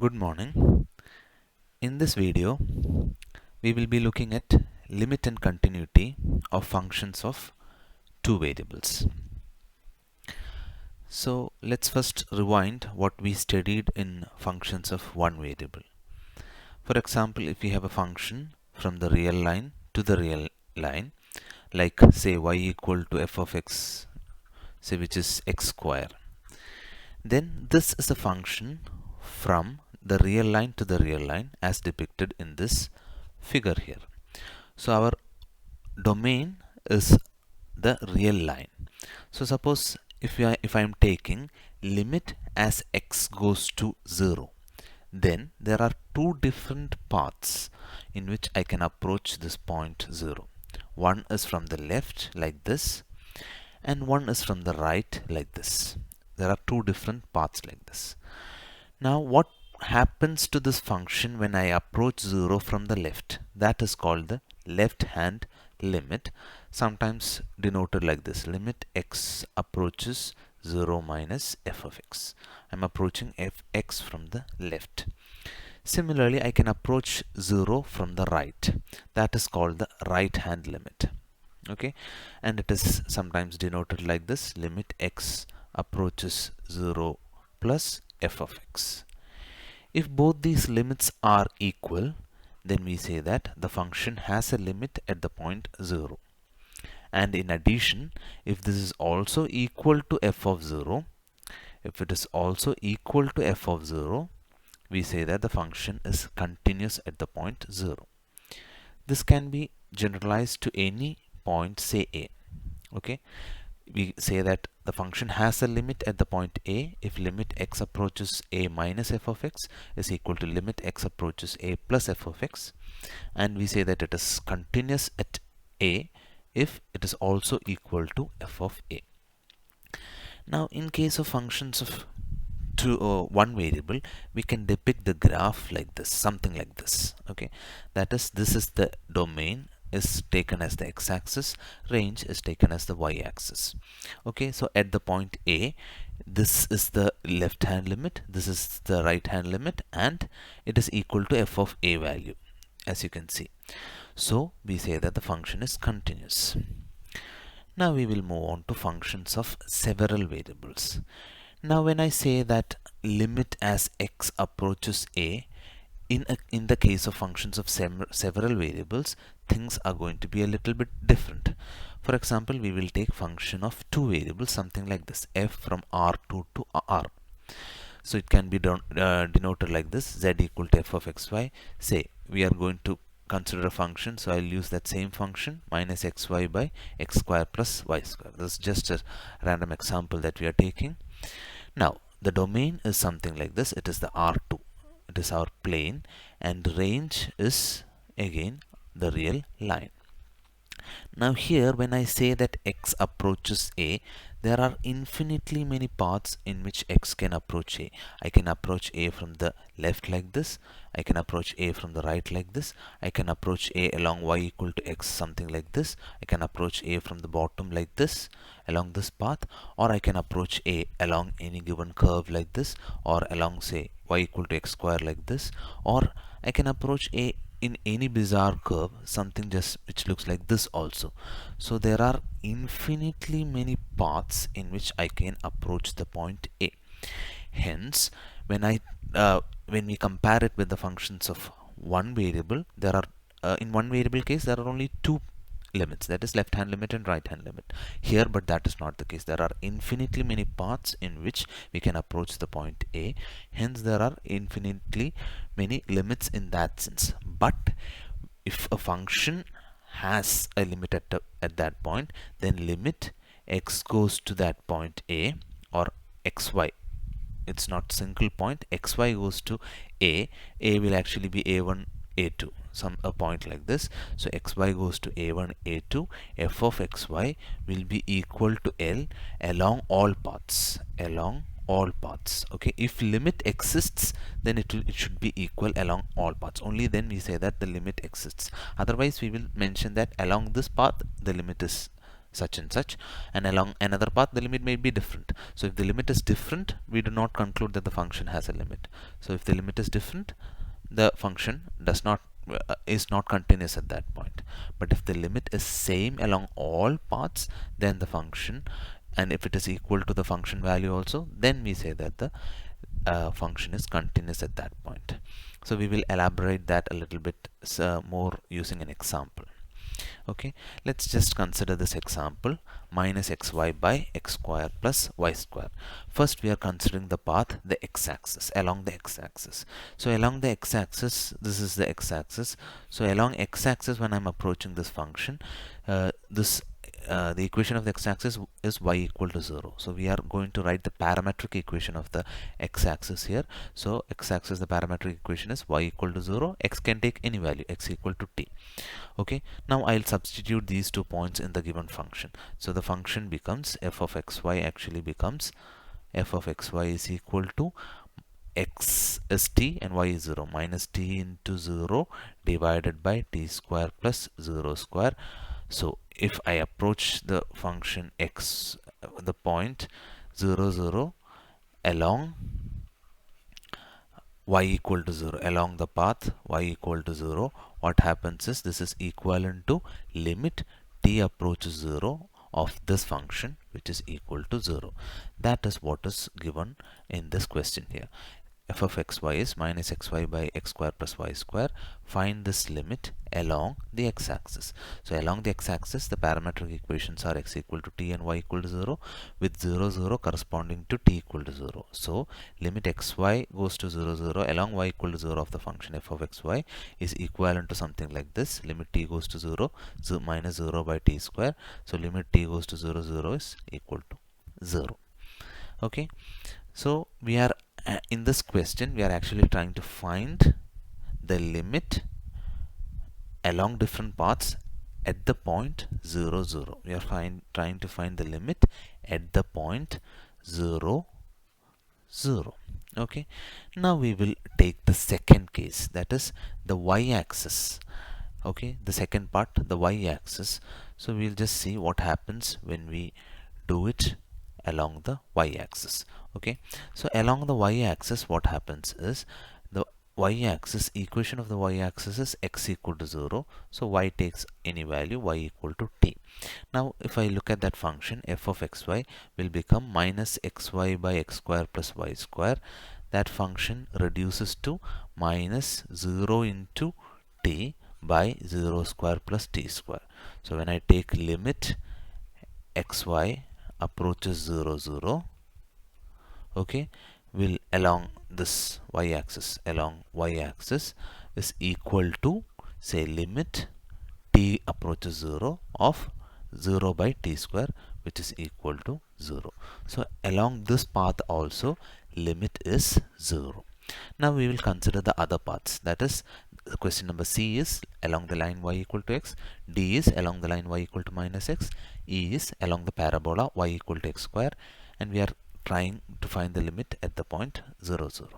Good morning. In this video, we will be looking at limit and continuity of functions of two variables. So let's first rewind what we studied in functions of one variable. For example, if we have a function from the real line to the real line, like say y equal to f of x, say which is x square, then this is a function from the real line to the real line as depicted in this figure here. So our domain is the real line. So suppose if I am taking limit as x goes to 0, then there are two different paths in which I can approach this point 0. One is from the left like this, and one is from the right like this. There are two different paths like this. Now what happens to this function when I approach 0 from the left? That is called the left hand limit, sometimes denoted like this: limit x approaches 0 minus f of x. I'm approaching fx from the left. Similarly, I can approach 0 from the right. That is called the right hand limit. Okay, and it is sometimes denoted like this: limit x approaches 0 plus f of x. If both these limits are equal, then we say that the function has a limit at the point 0. And in addition, if this is also equal to f of 0, if it is also equal to f of 0, we say that the function is continuous at the point 0. This can be generalized to any point, say a. Okay, we say that the function has a limit at the point a if limit x approaches a minus f of x is equal to limit x approaches a plus f of x, and we say that it is continuous at a if it is also equal to f of a. Now in case of functions of one variable, we can depict the graph like this, something like this. Okay, that is, this is the domain is taken as the x-axis, range is taken as the y-axis. Okay, so at the point a, this is the left hand limit, this is the right hand limit, and it is equal to f of a value, as you can see. So we say that the function is continuous. Now we will move on to functions of several variables. Now when I say that limit as x approaches a, in the case of functions of several variables, things are going to be a little bit different. For example, we will take function of two variables, something like this: f from r2 to r. So it can be denoted like this: z equal to f of xy. Say we are going to consider a function, so I'll use that same function, minus xy by x square plus y square. This is just a random example that we are taking. Now the domain is something like this: it is the r2, it is our plane, and range is again the real line. Now here when I say that x approaches a, there are infinitely many paths in which x can approach a. I can approach a from the left like this, I can approach a from the right like this, I can approach a along y equal to x, something like this, I can approach a from the bottom like this along this path, or I can approach a along any given curve like this, or along say y equal to x square like this, or I can approach a in any bizarre curve, something just which looks like this also. So there are infinitely many paths in which I can approach the point a. Hence when we compare it with the functions of one variable, there are in one variable case there are only two limits, that is left hand limit and right hand limit here, but that is not the case. There are infinitely many paths in which we can approach the point a, hence there are infinitely many limits in that sense. But if a function has a limit at that point, then limit x goes to that point a, or xy, it's not single point, xy goes to a will actually be a1 a2, a point like this. So xy goes to a1 a2, f of xy will be equal to L along all paths, okay. If limit exists, then it should be equal along all paths, only then we say that the limit exists. Otherwise we will mention that along this path the limit is such and such, and along another path the limit may be different. So if the limit is different, we do not conclude that the function has a limit. So if the limit is different, the function does not is not continuous at that point. But if the limit is same along all paths, then the function, and if it is equal to the function value also, then we say that the function is continuous at that point. So we will elaborate that a little bit more using an example. Okay, let's just consider this example, minus xy by x square plus y square. First we are considering the path, the x-axis, along the x-axis. So along the x-axis, this is the x-axis. So along x-axis, when I'm approaching this function, the equation of the x-axis is y equal to 0. So we are going to write the parametric equation of the x-axis here. So x-axis, the parametric equation is y equal to 0. X can take any value, x equal to t. Okay, now I'll substitute these 2 points in the given function. So the function becomes f of xy, actually becomes f of xy is equal to x is t and y is 0, minus t into 0 divided by t square plus 0 square. So if I approach the function x, the point 0 0 along y equal to 0, along the path y equal to 0, what happens is this is equivalent to limit t approaches 0 of this function, which is equal to 0. That is what is given in this question here. F of xy is minus xy by x square plus y square. Find this limit along the x-axis. So along the x-axis, the parametric equations are x equal to t and y equal to 0, with 0 0 corresponding to t equal to 0. So limit xy goes to 0 0 along y equal to 0 of the function f of xy is equivalent to something like this. Limit t goes to 0, so minus 0 by t square. So limit t goes to 0 0 is equal to 0. Okay, so we are in this question we are actually trying to find the limit along different paths at the point 0 0. We are trying to find the limit at the point 0 0. Okay, now we will take the second case, that is the y-axis. Okay, the second part, the y-axis. So we'll just see what happens when we do it along the y-axis. Okay, so along the y-axis, what happens is the y-axis, equation of the y-axis is x equal to 0. So y takes any value, y equal to t. Now if I look at that function, f of xy will become minus xy by x square plus y square. That function reduces to minus 0 into t by 0 square plus t square. So when I take limit xy approaches 0 0, okay, will along this y-axis, is equal to, say, limit t approaches 0 of 0 by t square, which is equal to 0. So along this path also limit is 0. Now we will consider the other paths, that is question number C is along the line y equal to x, D is along the line y equal to minus x, E is along the parabola y equal to x square, and we are trying to find the limit at the point 0 0.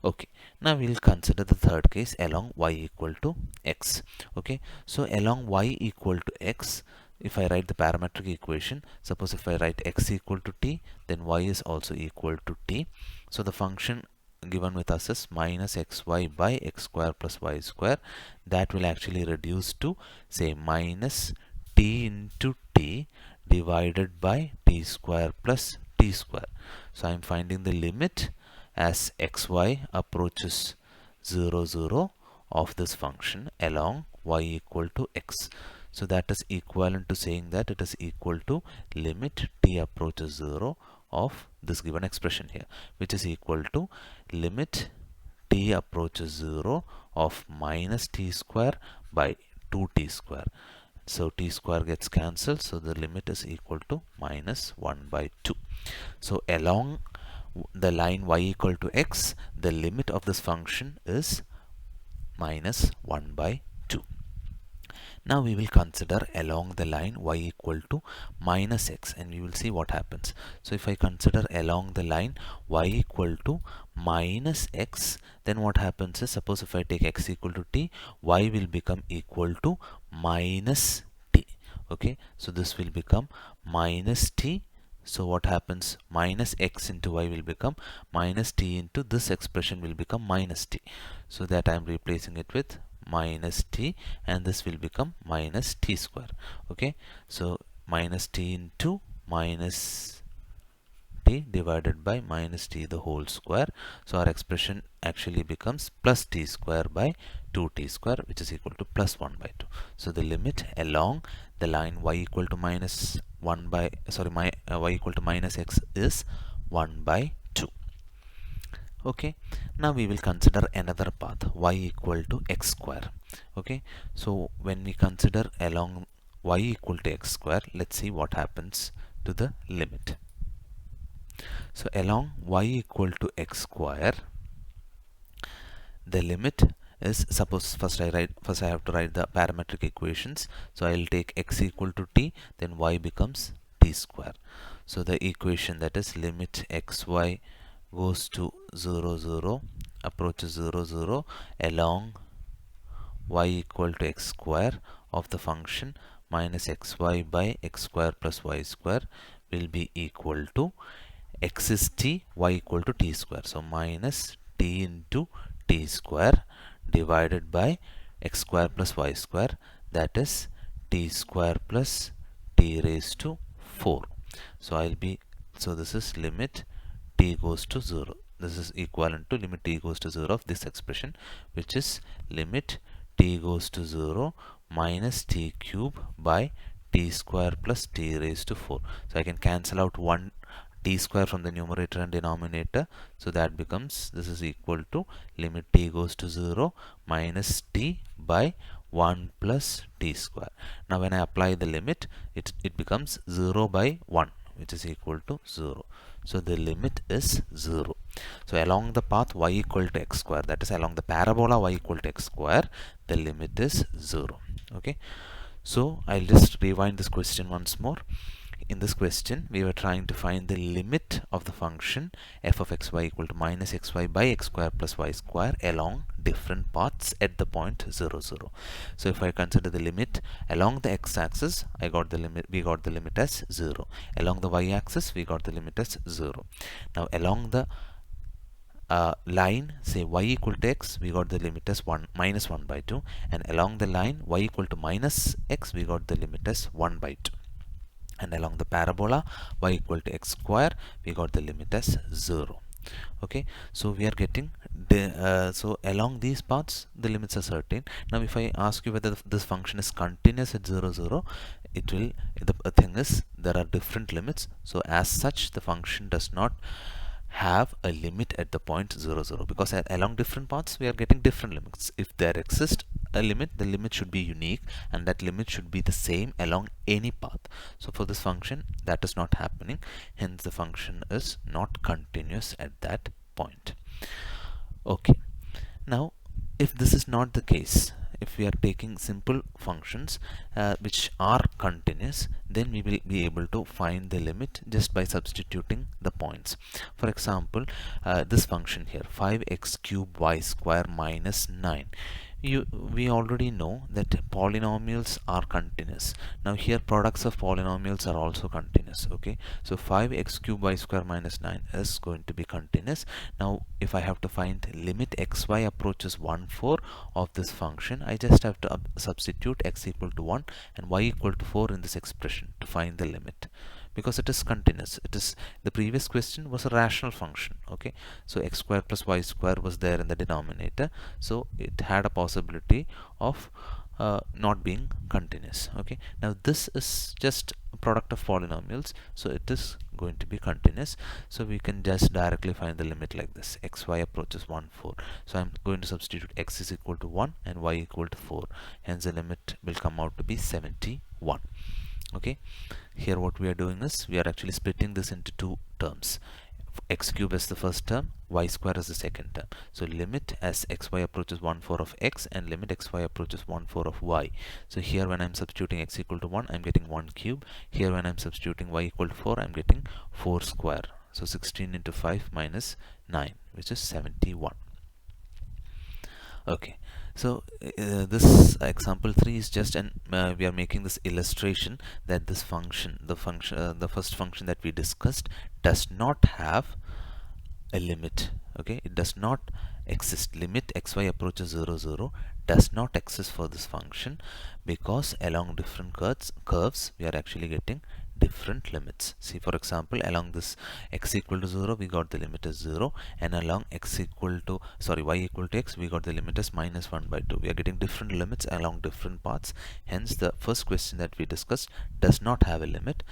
Okay, now we will consider the third case, along y equal to x. Okay, so along y equal to x, if I write the parametric equation, suppose if I write x equal to t, then y is also equal to t. So the function given with us is minus xy by x square plus y square. That will actually reduce to, say, minus t into t divided by t square plus t square. So I am finding the limit as xy approaches 0 0 of this function along y equal to x. So that is equivalent to saying that it is equal to limit t approaches 0 of this given expression here, which is equal to limit t approaches 0 of minus t square by 2t square. So t square gets cancelled, so the limit is equal to minus 1 by 2. So along the line y equal to x, the limit of this function is minus 1 by 2. Now we will consider along the line y equal to minus x, and we will see what happens. So if I consider along the line y equal to minus x, then what happens is, suppose if I take x equal to t, y will become equal to minus t. Okay, so this will become minus t. So what happens? Minus x into y will become minus t into this expression will become minus t. So that I am replacing it with minus t, and this will become minus t square. Okay, so minus t into minus t divided by minus t the whole square. So our expression actually becomes plus t square by 2t square, which is equal to plus 1 by 2. So the limit along the line y equal to minus 1 by y equal to minus x is 1 by 2. Okay, now we will consider another path y equal to x square. Okay, so when we consider along y equal to x square, let's see what happens to the limit. So along y equal to x square, the limit is, suppose first I have to write the parametric equations. So I will take x equal to t, then y becomes t square. So the equation, that is limit xy goes to 0 0 approaches 0 0 along y equal to x square of the function minus xy by x square plus y square will be equal to x is t, y equal to t square. So minus t into t square divided by x square plus y square, that is t square plus t raised to 4. So this is limit t goes to 0. This is equivalent to limit t goes to 0 of this expression, which is limit t goes to 0 minus t cube by t square plus t raised to 4. So I can cancel out 1 t square from the numerator and denominator. So that becomes, this is equal to limit t goes to 0 minus t by 1 plus t square. Now when I apply the limit, it becomes 0 by 1, which is equal to 0. So the limit is 0. So along the path y equal to x square, that is along the parabola y equal to x square, the limit is 0. Okay, so I'll just rewind this question once more. In this question, we were trying to find the limit of the function f of xy equal to minus xy by x square plus y square along different paths at the point 0 0. So if I consider the limit along the x-axis, we got the limit as 0. Along the y-axis, we got the limit as 0. Now along the line, say y equal to x, we got the limit as 1 minus 1 by 2, and along the line y equal to minus x, we got the limit as 1 by 2. And along the parabola y equal to x square, we got the limit as 0. Okay, so we are getting so along these paths the limits are certain. Now if I ask you whether this function is continuous at 0 0, it will, the thing is there are different limits, so as such the function does not have a limit at the point 0 0, because along different paths we are getting different limits. If there exists a limit, the limit should be unique, and that limit should be the same along any path. So for this function, that is not happening, hence the function is not continuous at that point. Okay, now if this is not the case, if we are taking simple functions which are continuous, then we will be able to find the limit just by substituting the points. For example, this function here, 5x cube y square minus 9. We already know that polynomials are continuous. Now here products of polynomials are also continuous. Okay, so 5x cube y square minus 9 is going to be continuous. Now if I have to find limit xy approaches 1 4 of this function, I just have to substitute x equal to 1 and y equal to 4 in this expression to find the limit, because it is continuous. It is, the previous question was a rational function. Okay, so x square plus y square was there in the denominator, so it had a possibility of not being continuous. Okay, now this is just a product of polynomials, so it is going to be continuous. So we can just directly find the limit like this, xy approaches 1 4. So I'm going to substitute x is equal to 1 and y equal to 4, hence the limit will come out to be 71. Okay, here what we are doing is we are actually splitting this into two terms. X cube is the first term, y square is the second term. So limit as xy approaches 1 4 of x and limit xy approaches 1 4 of y. So here when I'm substituting x equal to 1, I'm getting 1 cube. Here when I'm substituting y equal to 4, I'm getting 4 square. So 16 into 5 minus 9, which is 71. Okay, so this example 3 is just an we are making this illustration that this function, the first function that we discussed, does not have a limit. Okay, it does not exist. Limit xy approaches 0 0 does not exist for this function, because along different curves we are actually getting different limits. See, for example, along this x equal to 0 we got the limit as 0, and along x equal to y equal to x we got the limit as minus 1 by 2. We are getting different limits along different paths. Hence the first question that we discussed does not have a limit,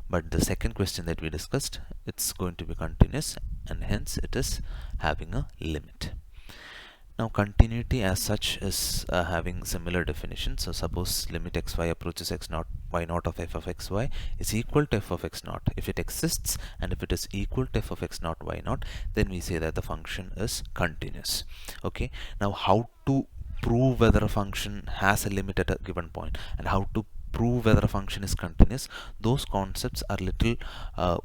but the second question that we discussed, it's going to be continuous, and hence it is having a limit. Now continuity as such is having similar definition. So suppose limit xy approaches x naught y naught of f of xy is equal to f of x naught. If it exists and if it is equal to f of x naught y naught, then we say that the function is continuous. Okay, now how to prove whether a function has a limit at a given point and how to prove whether a function is continuous, those concepts are little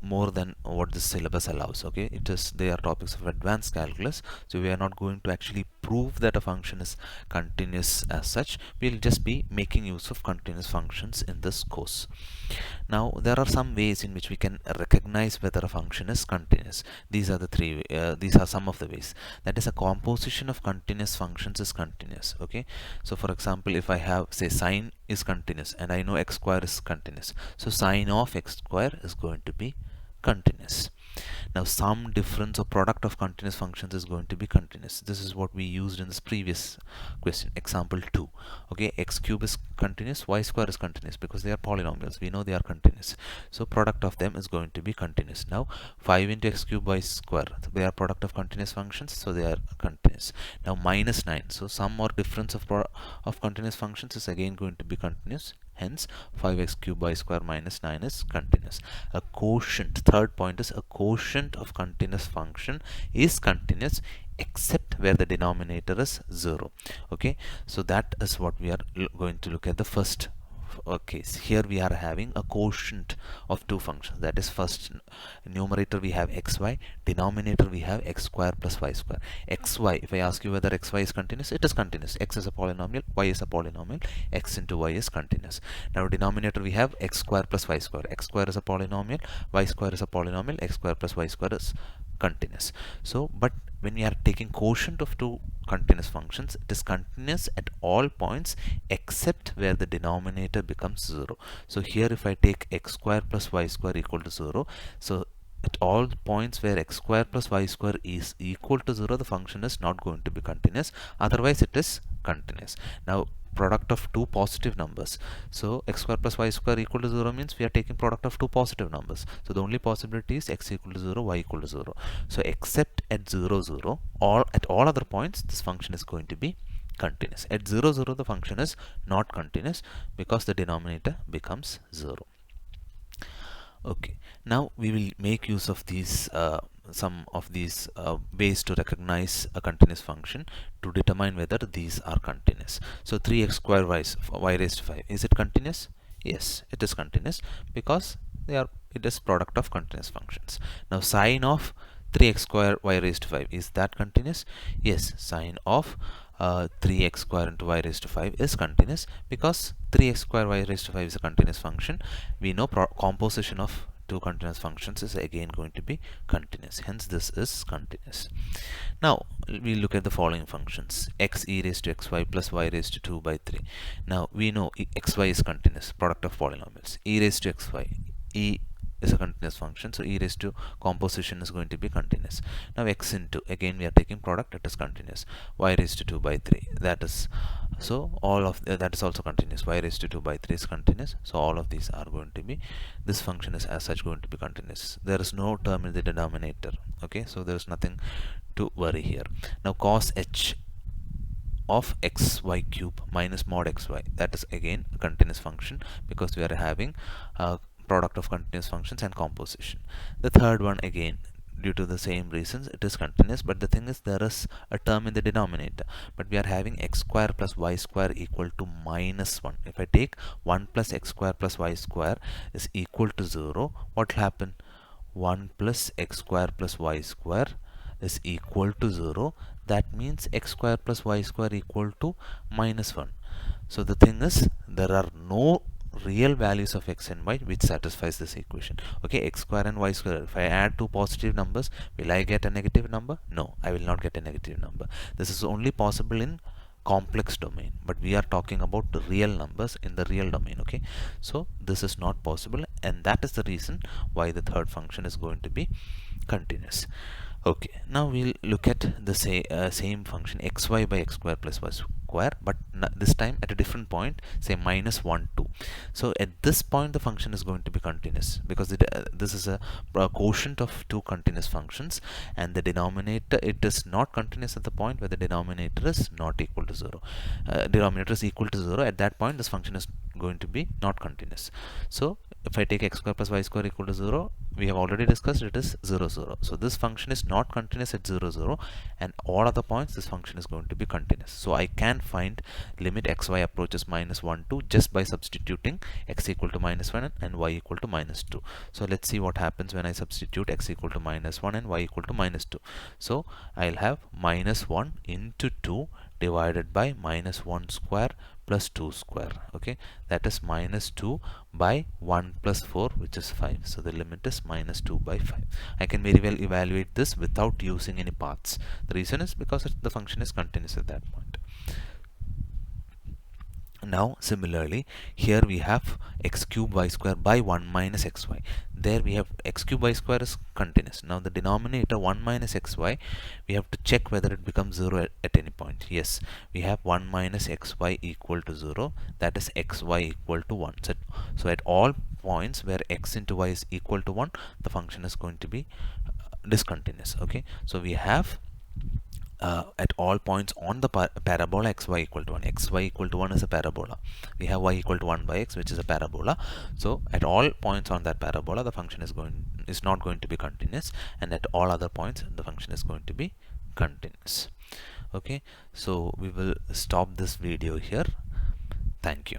more than what the syllabus allows. Okay, they are topics of advanced calculus, so we are not going to actually prove that a function is continuous as such. We'll just be making use of continuous functions in this course. Now there are some ways in which we can recognize whether a function is continuous. These are some of the ways. That is, a composition of continuous functions is continuous. Okay, so for example, if I have, say, sine is continuous and I know x square is continuous, so sine of x square is going to be continuous. Now some difference or product of continuous functions is going to be continuous. This is what we used in this previous question, example 2. Okay, x cube is continuous, y square is continuous because they are polynomials. We know they are continuous, so product of them is going to be continuous. Now 5 into x cube y square, they are product of continuous functions, so they are continuous. Now minus 9, so sum or difference of continuous functions is again going to be continuous. Hence 5x cube y square minus 9 is continuous. A quotient, third point, is a quotient of continuous function is continuous except where the denominator is 0. Okay, so that is what we are going to look at the first case. Here we are having a quotient of two functions. That is, first numerator we have xy, denominator we have x square plus y square. Xy, if I ask you whether xy is continuous, it is continuous. X is a polynomial, y is a polynomial, x into y is continuous. Now denominator we have x square plus y square. X square is a polynomial, y square is a polynomial, x square plus y square is continuous. So but when we are taking quotient of two continuous functions, it is continuous at all points except where the denominator becomes 0. So here if I take x square plus y square equal to 0, so at all points where x square plus y square is equal to 0, the function is not going to be continuous, otherwise it is continuous. Now product of two positive numbers, so x square plus y square equal to 0 means we are taking product of two positive numbers, so the only possibility is x equal to 0, y equal to 0. So except at 0 0, at all other points this function is going to be continuous. At 0 0 the function is not continuous because the denominator becomes 0. Okay, now we will make use of these some of these ways to recognize a continuous function to determine whether these are continuous. So 3x square y raised to 5, is it continuous? Yes, it is continuous because it is product of continuous functions. Now sine of 3x square y raised to 5, is that continuous? Yes, sine of 3x square into y raised to 5 is continuous because 3x square y raised to 5 is a continuous function. We know composition of two continuous functions is again going to be continuous. Hence this is continuous. Now we look at the following functions: x e raised to xy plus y raised to 2 by 3. Now we know xy is continuous, product of polynomials. E raised to xy, e is a continuous function, so e raised to composition is going to be continuous. Now x into, again we are taking product, it is continuous. Y raised to 2 by 3, that is, so all of that is also continuous. Y raised to 2 by 3 is continuous, so all of these are going to be, this function is as such going to be continuous. There is no term in the denominator. Okay, so there is nothing to worry here. Now cos h of xy cube minus mod xy, that is again a continuous function because we are having product of continuous functions and composition. The third one, again due to the same reasons, it is continuous, but the thing is there is a term in the denominator, but we are having x square plus y square equal to minus 1. If I take 1 plus x square plus y square is equal to 0, what will happen? 1 plus x square plus y square is equal to 0. that means x square plus y square equal to minus 1. So the thing is, there are no real values of x and y which satisfies this equation. Okay, x square and y square, if I add two positive numbers, will I get a negative number? No, I will not get a negative number. This is only possible in complex domain, but we are talking about the real numbers in the real domain. Okay, so this is not possible, and that is the reason why the third function is going to be continuous. Okay, now we'll look at the same function xy by x square plus y square, but this time at a different point, say minus 1 2. So at this point the function is going to be continuous, because this is a quotient of two continuous functions, and the denominator, it is not continuous at the point where the denominator is not equal to 0. Denominator is equal to 0, at that point this function is going to be not continuous. So if I take x square plus y square equal to 0, we have already discussed it is 0 0. So this function is not continuous at 0 0, and all other points this function is going to be continuous. So I can find limit xy approaches minus 1 2 just by substituting x equal to minus 1 and y equal to minus 2. So let's see what happens when I substitute x equal to minus 1 and y equal to minus 2. So I'll have minus 1 into 2 divided by minus 1 square plus 2 square. Okay, that is minus 2 by 1 plus 4, which is 5. So the limit is minus 2 by 5. I can very well evaluate this without using any paths. The reason is because the function is continuous at that point. Now similarly, here we have x cube y square by 1 minus xy. There we have x cube y square is continuous. Now the denominator 1 minus xy, we have to check whether it becomes 0 at any point. Yes, we have 1 minus xy equal to 0, that is xy equal to 1. So at all points where x into y is equal to 1, the function is going to be discontinuous. Okay, so we have at all points on the parabola xy equal to 1. Xy equal to 1 is a parabola. We have y equal to 1 by x, which is a parabola. So at all points on that parabola, the function is not going to be continuous, and at all other points the function is going to be continuous. Okay, so we will stop this video here. Thank you.